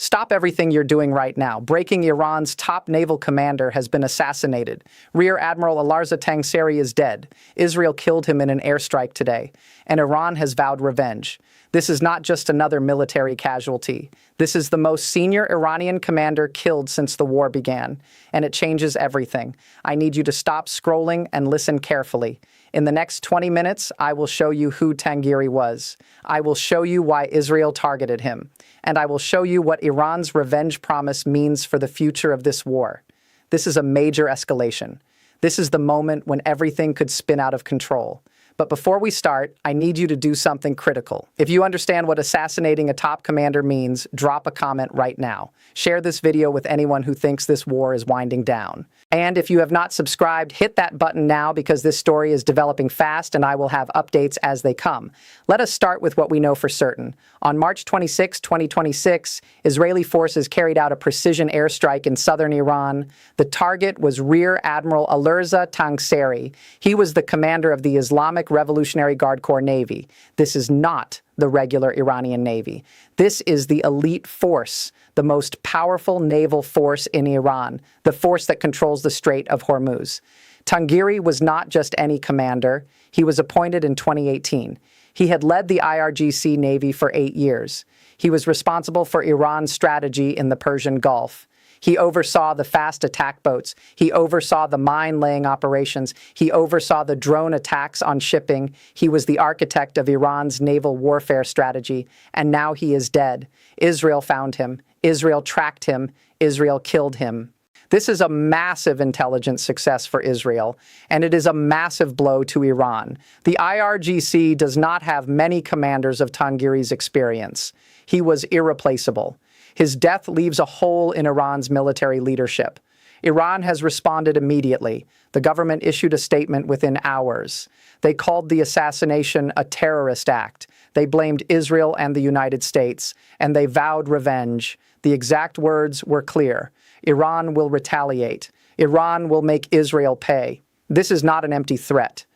Stop everything you're doing right now. Breaking Iran's top naval commander has been assassinated. Rear Admiral Alireza Tangsiri is dead. Israel killed him in an airstrike today. And Iran has vowed revenge. This is not just another military casualty. This is the most senior Iranian commander killed since the war began. And it changes everything. I need you to stop scrolling and listen carefully. In the next 20 minutes, I will show you who Tangsiri was. I will show you why Israel targeted him. And I will show you what Iran's revenge promise means for the future of this war. This is a major escalation. This is the moment when everything could spin out of control. But before we start, I need you to do something critical. If you understand what assassinating a top commander means, drop a comment right now. Share this video with anyone who thinks this war is winding down. And if you have not subscribed, hit that button now because this story is developing fast and I will have updates as they come. Let us start with what we know for certain. On March 26, 2026, Israeli forces carried out a precision airstrike in southern Iran. The target was Rear Admiral Alireza Tangsiri. He was the commander of the Islamic Revolutionary Guard Corps Navy. This is not the regular Iranian Navy. This is the elite force, the most powerful naval force in Iran, the force that controls the Strait of Hormuz. Tangsiri was not just any commander. He was appointed in 2018. He had led the IRGC Navy for 8 years. He was responsible for Iran's strategy in the Persian Gulf. He oversaw the fast attack boats. He oversaw the mine-laying operations. He oversaw the drone attacks on shipping. He was the architect of Iran's naval warfare strategy. And now he is dead. Israel found him. Israel tracked him. Israel killed him. This is a massive intelligence success for Israel, and it is a massive blow to Iran. The IRGC does not have many commanders of Tangsiri's experience. He was irreplaceable. His death leaves a hole in Iran's military leadership. Iran has responded immediately. The government issued a statement within hours. They called the assassination a terrorist act. They blamed Israel and the United States, and they vowed revenge. The exact words were clear. Iran will retaliate. Iran will make Israel pay. This is not an empty threat.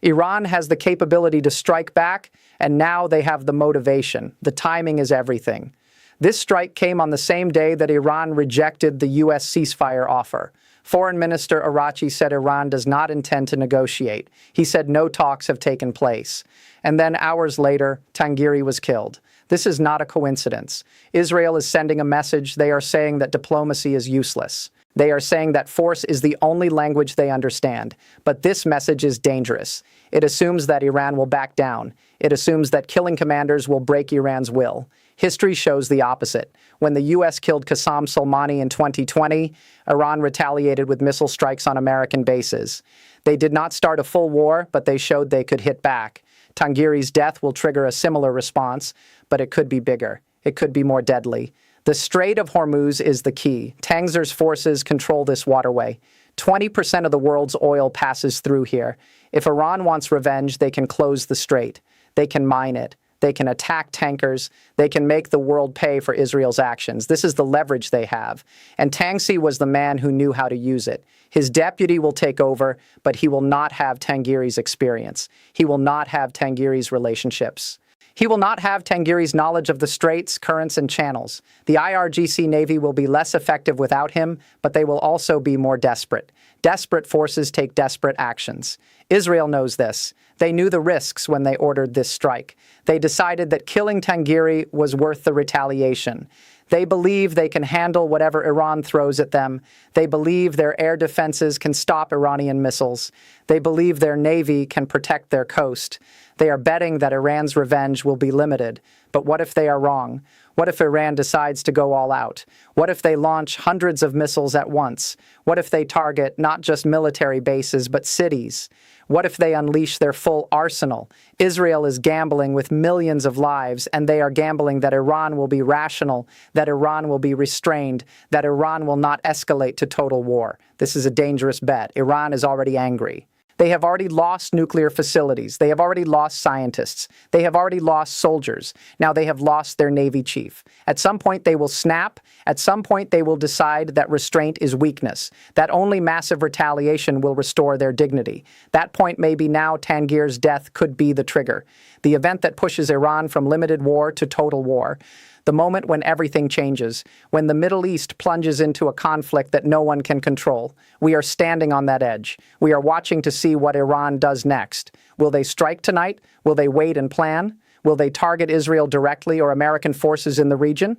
Iran has the capability to strike back, and now they have the motivation. The timing is everything. This strike came on the same day that Iran rejected the U.S. ceasefire offer. Foreign Minister Arachi said Iran does not intend to negotiate. He said no talks have taken place. And then hours later, Tangsiri was killed. This is not a coincidence. Israel is sending a message. They are saying that diplomacy is useless. They are saying that force is the only language they understand. But this message is dangerous. It assumes that Iran will back down. It assumes that killing commanders will break Iran's will. History shows the opposite. When the U.S. killed Qasem Soleimani in 2020, Iran retaliated with missile strikes on American bases. They did not start a full war, but they showed they could hit back. Tangsiri's death will trigger a similar response, but it could be bigger. It could be more deadly. The Strait of Hormuz is the key. Tangsiri's forces control this waterway. 20% of the world's oil passes through here. If Iran wants revenge, they can close the strait. They can mine it. They can attack tankers. They can make the world pay for Israel's actions. This is the leverage they have. And Tangsiri was the man who knew how to use it. His deputy will take over, but he will not have Tangsiri's experience. He will not have Tangsiri's relationships. He will not have Tangsiri's knowledge of the straits, currents, and channels. The IRGC Navy will be less effective without him, but they will also be more desperate. Desperate forces take desperate actions. Israel knows this. They knew the risks when they ordered this strike. They decided that killing Tangsiri was worth the retaliation. They believe they can handle whatever Iran throws at them. They believe their air defenses can stop Iranian missiles. They believe their navy can protect their coast. They are betting that Iran's revenge will be limited. But what if they are wrong? What if Iran decides to go all out? What if they launch hundreds of missiles at once? What if they target not just military bases, but cities? What if they unleash their full arsenal? Israel is gambling with millions of lives, and they are gambling that Iran will be rational, that Iran will be restrained, that Iran will not escalate to total war. This is a dangerous bet. Iran is already angry. They have already lost nuclear facilities. They have already lost scientists. They have already lost soldiers. Now they have lost their Navy chief. At some point they will snap. At some point they will decide that restraint is weakness, that only massive retaliation will restore their dignity. That point may be now. Tangsiri's death could be the trigger, the event that pushes Iran from limited war to total war. The moment when everything changes, when the Middle East plunges into a conflict that no one can control. We are standing on that edge. We are watching to see what Iran does next. Will they strike tonight? Will they wait and plan? Will they target Israel directly or American forces in the region?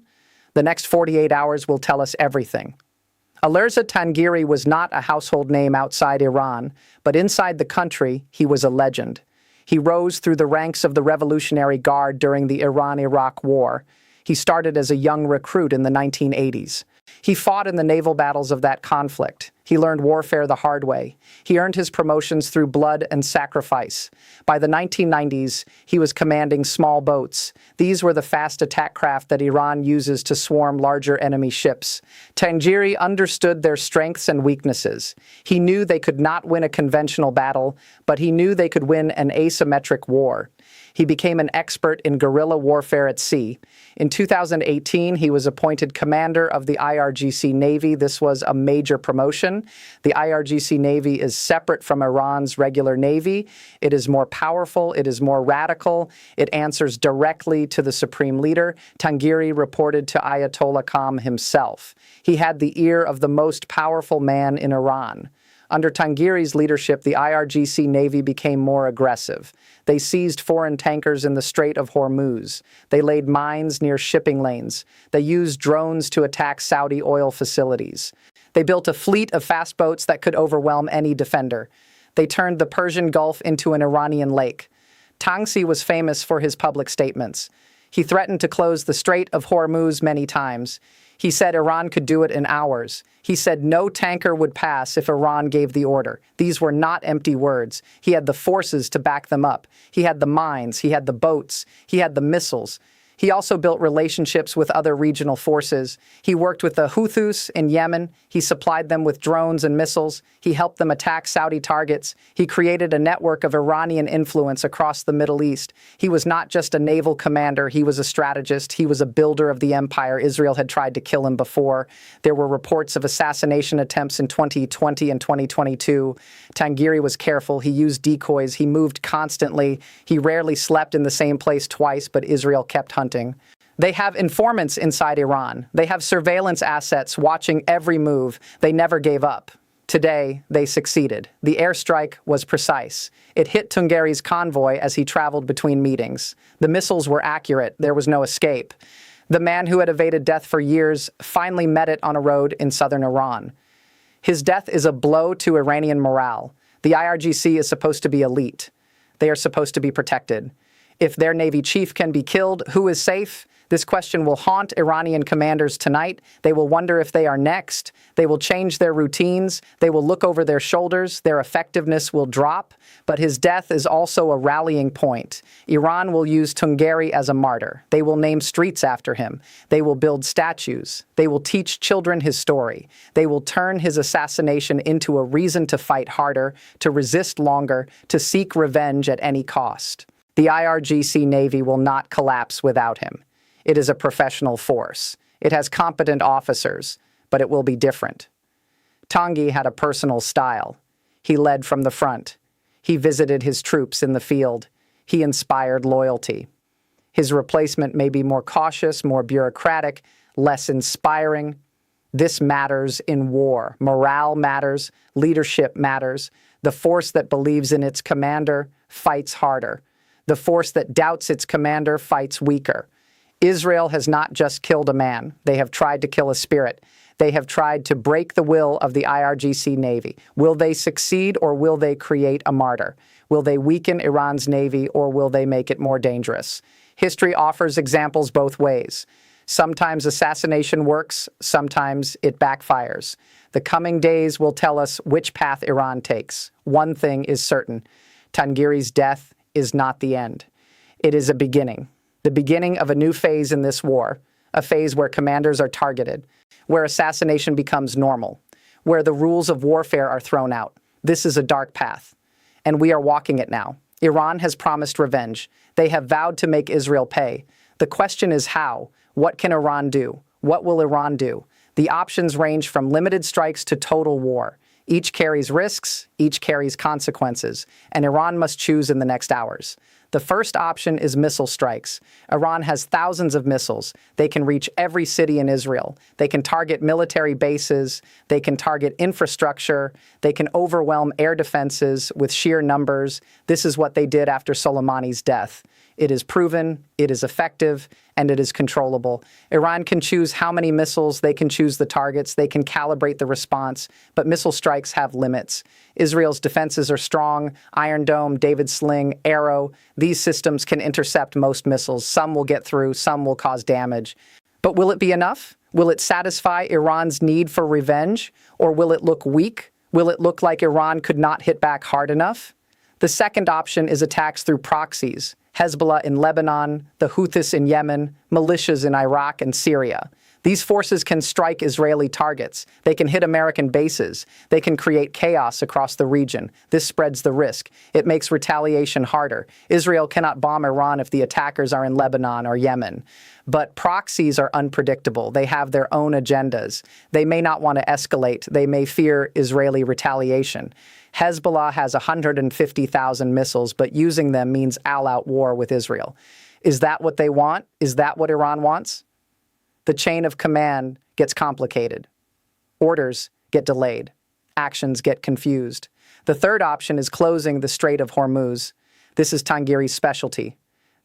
The next 48 hours will tell us everything. Alireza Tangsiri was not a household name outside Iran, but inside the country, he was a legend. He rose through the ranks of the Revolutionary Guard during the Iran-Iraq War. He started as a young recruit in the 1980s. He fought in the naval battles of that conflict. He learned warfare the hard way. He earned his promotions through blood and sacrifice. By the 1990s, he was commanding small boats. These were the fast attack craft that Iran uses to swarm larger enemy ships. Tangsiri understood their strengths and weaknesses. He knew they could not win a conventional battle, but he knew they could win an asymmetric war. He became an expert in guerrilla warfare at sea. In 2018, he was appointed commander of the IRGC Navy. This was a major promotion. The IRGC Navy is separate from Iran's regular Navy. It is more powerful. It is more radical. It answers directly to the supreme leader. Tangsiri reported to Ayatollah Khamenei himself. He had the ear of the most powerful man in Iran. Under Tangsiri's leadership, the IRGC Navy became more aggressive. They seized foreign tankers in the Strait of Hormuz. They laid mines near shipping lanes. They used drones to attack Saudi oil facilities. They built a fleet of fast boats that could overwhelm any defender. They turned the Persian Gulf into an Iranian lake. Tangsiri was famous for his public statements. He threatened to close the Strait of Hormuz many times. He said Iran could do it in hours. He said no tanker would pass if Iran gave the order. These were not empty words. He had the forces to back them up. He had the mines. He had the boats. He had the missiles. He also built relationships with other regional forces. He worked with the Houthis in Yemen. He supplied them with drones and missiles. He helped them attack Saudi targets. He created a network of Iranian influence across the Middle East. He was not just a naval commander. He was a strategist. He was a builder of the empire. Israel had tried to kill him before. There were reports of assassination attempts in 2020 and 2022. Tangsiri was careful. He used decoys. He moved constantly. He rarely slept in the same place twice, but Israel kept hunting. They have informants inside Iran. They have surveillance assets watching every move. They never gave up. Today, they succeeded. The airstrike was precise. It hit Tangsiri's convoy as he traveled between meetings. The missiles were accurate. There was no escape. The man who had evaded death for years finally met it on a road in southern Iran. His death is a blow to Iranian morale. The IRGC is supposed to be elite. They are supposed to be protected. If their Navy chief can be killed, who is safe? This question will haunt Iranian commanders tonight. They will wonder if they are next. They will change their routines. They will look over their shoulders. Their effectiveness will drop. But his death is also a rallying point. Iran will use Tangsiri as a martyr. They will name streets after him. They will build statues. They will teach children his story. They will turn his assassination into a reason to fight harder, to resist longer, to seek revenge at any cost. The IRGC Navy will not collapse without him. It is a professional force. It has competent officers, but it will be different. Tangsiri had a personal style. He led from the front. He visited his troops in the field. He inspired loyalty. His replacement may be more cautious, more bureaucratic, less inspiring. This matters in war. Morale matters. Leadership matters. The force that believes in its commander fights harder. The force that doubts its commander fights weaker. Israel has not just killed a man. They have tried to kill a spirit. They have tried to break the will of the IRGC Navy. Will they succeed, or will they create a martyr? Will they weaken Iran's Navy, or will they make it more dangerous? History offers examples both ways. Sometimes assassination works, sometimes it backfires. The coming days will tell us which path Iran takes. One thing is certain: Tangsiri's death is not the end. It is a beginning. The beginning of a new phase in this war, a phase where commanders are targeted, where assassination becomes normal, where the rules of warfare are thrown out. This is a dark path, and we are walking it now. Iran has promised revenge. They have vowed to make Israel pay. The question is how? What can Iran do? What will Iran do? The options range from limited strikes to total war. Each carries risks, each carries consequences, and Iran must choose in the next hours. The first option is missile strikes. Iran has thousands of missiles. They can reach every city in Israel. They can target military bases. They can target infrastructure. They can overwhelm air defenses with sheer numbers. This is what they did after Soleimani's death. It is proven, it is effective, and it is controllable. Iran can choose how many missiles, they can choose the targets, they can calibrate the response, but missile strikes have limits. Israel's defenses are strong. Iron Dome, David Sling, Arrow. These systems can intercept most missiles. Some will get through, some will cause damage. But will it be enough? Will it satisfy Iran's need for revenge? Or will it look weak? Will it look like Iran could not hit back hard enough? The second option is attacks through proxies. Hezbollah in Lebanon, the Houthis in Yemen, militias in Iraq and Syria. These forces can strike Israeli targets. They can hit American bases. They can create chaos across the region. This spreads the risk. It makes retaliation harder. Israel cannot bomb Iran if the attackers are in Lebanon or Yemen. But proxies are unpredictable. They have their own agendas. They may not want to escalate. They may fear Israeli retaliation. Hezbollah has 150,000 missiles, but using them means all-out war with Israel. Is that what they want? Is that what Iran wants? The chain of command gets complicated. Orders get delayed. Actions get confused. The third option is closing the Strait of Hormuz. This is Tangsiri's specialty.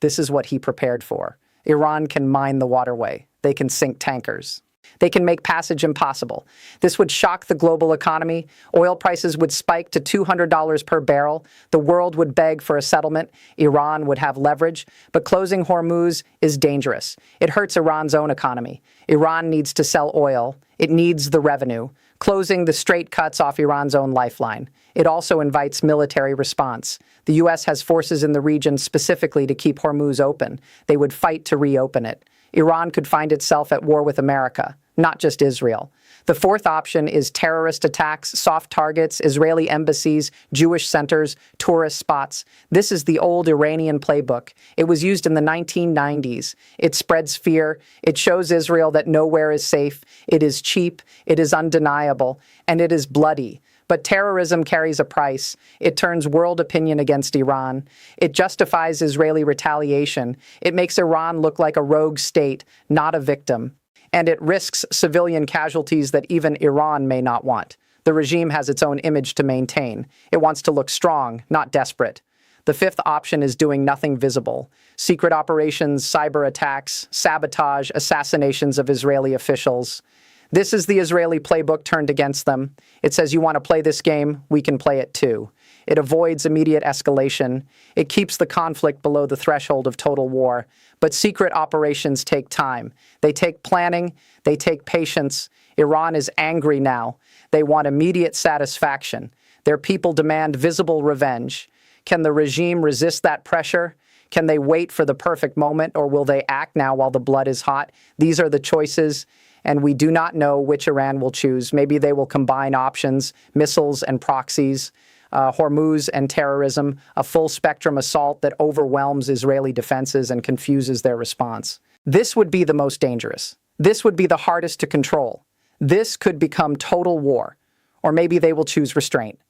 This is what he prepared for. Iran can mine the waterway. They can sink tankers. They can make passage impossible. This would shock the global economy. Oil prices would spike to $200 per barrel. The world would beg for a settlement. Iran would have leverage. But closing Hormuz is dangerous. It hurts Iran's own economy. Iran needs to sell oil. It needs the revenue. Closing the strait cuts off Iran's own lifeline. It also invites military response. The U.S. has forces in the region specifically to keep Hormuz open. They would fight to reopen it. Iran could find itself at war with America, not just Israel. The fourth option is terrorist attacks, soft targets, Israeli embassies, Jewish centers, tourist spots. This is the old Iranian playbook. It was used in the 1990s. It spreads fear. It shows Israel that nowhere is safe. It is cheap. It is undeniable. And it is bloody. But terrorism carries a price. It turns world opinion against Iran. It justifies Israeli retaliation. It makes Iran look like a rogue state, not a victim. And it risks civilian casualties that even Iran may not want. The regime has its own image to maintain. It wants to look strong, not desperate. The fifth option is doing nothing visible. Secret operations, cyber attacks, sabotage, assassinations of Israeli officials. This is the Israeli playbook turned against them. It says, you want to play this game, we can play it too. It avoids immediate escalation. It keeps the conflict below the threshold of total war. But secret operations take time. They take planning. They take patience. Iran is angry now. They want immediate satisfaction. Their people demand visible revenge. Can the regime resist that pressure? Can they wait for the perfect moment, or will they act now while the blood is hot? These are the choices. And we do not know which Iran will choose. Maybe they will combine options, missiles and proxies, Hormuz and terrorism, a full-spectrum assault that overwhelms Israeli defenses and confuses their response. This would be the most dangerous. This would be the hardest to control. This could become total war. Or maybe they will choose restraint.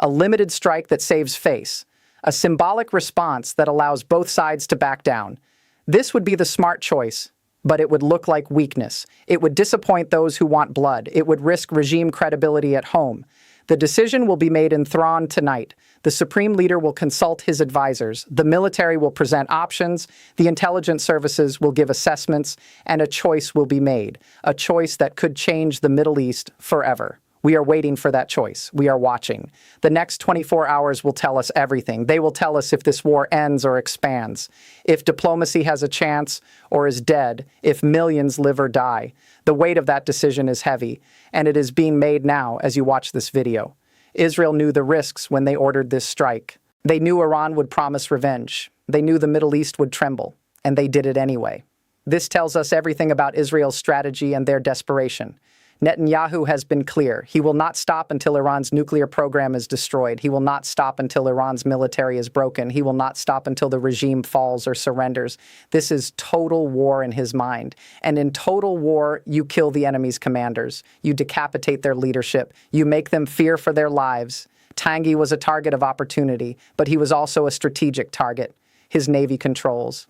A limited strike that saves face. A symbolic response that allows both sides to back down. This would be the smart choice. But it would look like weakness. It would disappoint those who want blood. It would risk regime credibility at home. The decision will be made in Thrawn tonight. The supreme leader will consult his advisors. The military will present options. The intelligence services will give assessments. And a choice will be made. A choice that could change the Middle East forever. We are waiting for that choice. We are watching. The next 24 hours will tell us everything. They will tell us if this war ends or expands, if diplomacy has a chance or is dead, if millions live or die. The weight of that decision is heavy, and it is being made now as you watch this video. Israel knew the risks when they ordered this strike. They knew Iran would promise revenge. They knew the Middle East would tremble, and they did it anyway. This tells us everything about Israel's strategy and their desperation. Netanyahu has been clear. He will not stop until Iran's nuclear program is destroyed. He will not stop until Iran's military is broken. He will not stop until the regime falls or surrenders. This is total war in his mind. And in total war, you kill the enemy's commanders. You decapitate their leadership. You make them fear for their lives. Tangi was a target of opportunity, but he was also a strategic target. his navy controls.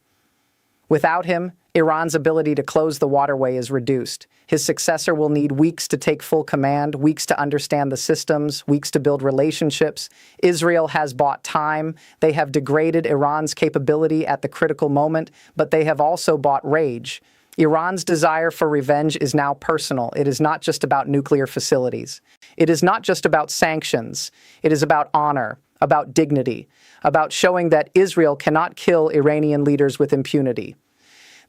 Without him, Iran's ability to close the waterway is reduced. His successor will need weeks to take full command, weeks to understand the systems, weeks to build relationships. Israel has bought time. They have degraded Iran's capability at the critical moment, but they have also bought rage. Iran's desire for revenge is now personal. It is not just about nuclear facilities. It is not just about sanctions. It is about honor, about dignity, about showing that Israel cannot kill Iranian leaders with impunity.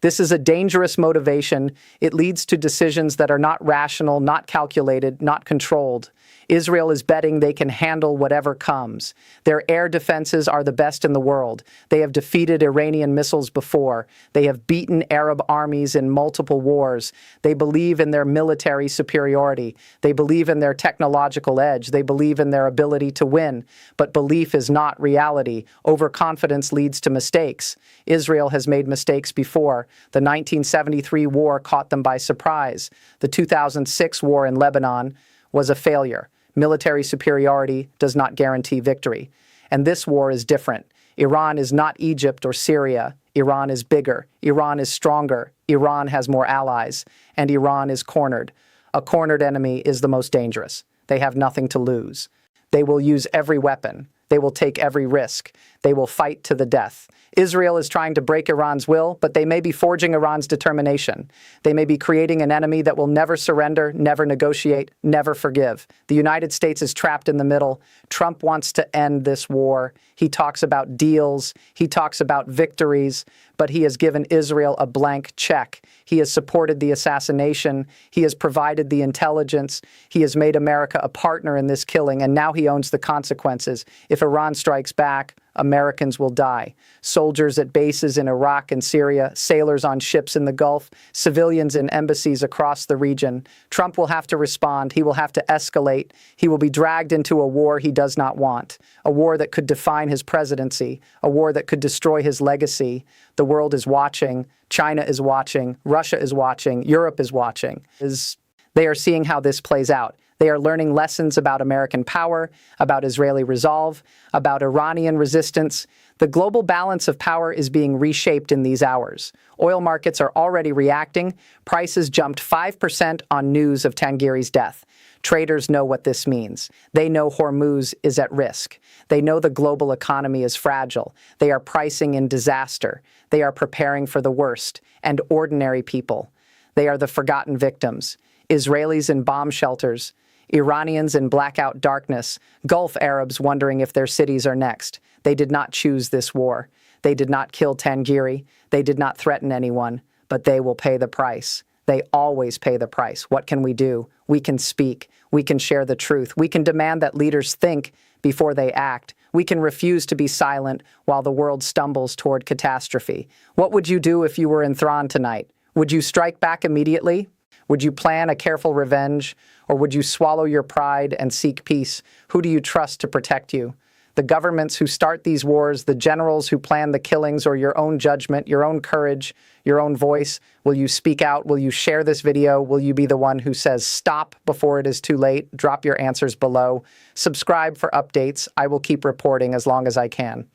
This is a dangerous motivation. It leads to decisions that are not rational, not calculated, not controlled. Israel is betting they can handle whatever comes. Their air defenses are the best in the world. They have defeated Iranian missiles before. They have beaten Arab armies in multiple wars. They believe in their military superiority. They believe in their technological edge. They believe in their ability to win. But belief is not reality. Overconfidence leads to mistakes. Israel has made mistakes before. The 1973 war caught them by surprise. The 2006 war in Lebanon was a failure. Military superiority does not guarantee victory. And this war is different. Iran is not Egypt or Syria. Iran is bigger. Iran is stronger. Iran has more allies. And Iran is cornered. A cornered enemy is the most dangerous. They have nothing to lose. They will use every weapon. They will take every risk. They will fight to the death. Israel is trying to break Iran's will, but they may be forging Iran's determination. They may be creating an enemy that will never surrender, never negotiate, never forgive. The United States is trapped in the middle. Trump wants to end this war. He talks about deals. He talks about victories, but he has given Israel a blank check. He has supported the assassination. He has provided the intelligence. He has made America a partner in this killing, and now he owns the consequences. If Iran strikes back, Americans will die. Soldiers at bases in Iraq and Syria, sailors on ships in the Gulf, civilians in embassies across the region. Trump will have to respond. He will have to escalate. He will be dragged into a war he does not want, a war that could define his presidency, a war that could destroy his legacy. The world is watching. China is watching. Russia is watching. Europe is watching. They are seeing how this plays out. They are learning lessons about American power, about Israeli resolve, about Iranian resistance. The global balance of power is being reshaped in these hours. Oil markets are already reacting. Prices jumped 5% on news of Tangsiri's death. Traders know what this means. They know Hormuz is at risk. They know the global economy is fragile. They are pricing in disaster. They are preparing for the worst. And ordinary people. They are the forgotten victims. Israelis in bomb shelters. Iranians in blackout darkness, Gulf Arabs wondering if their cities are next. They did not choose this war. They did not kill Tangsiri. They did not threaten anyone, but they will pay the price. They always pay the price. What can we do? We can speak. We can share the truth. We can demand that leaders think before they act. We can refuse to be silent while the world stumbles toward catastrophe. What would you do if you were in Thrawn tonight? Would you strike back immediately? Would you plan a careful revenge, or would you swallow your pride and seek peace? Who do you trust to protect you? The governments who start these wars, the generals who plan the killings, or your own judgment, your own courage, your own voice? Will you speak out? Will you share this video? Will you be the one who says stop before it is too late? Drop your answers below. Subscribe for updates. I will keep reporting as long as I can.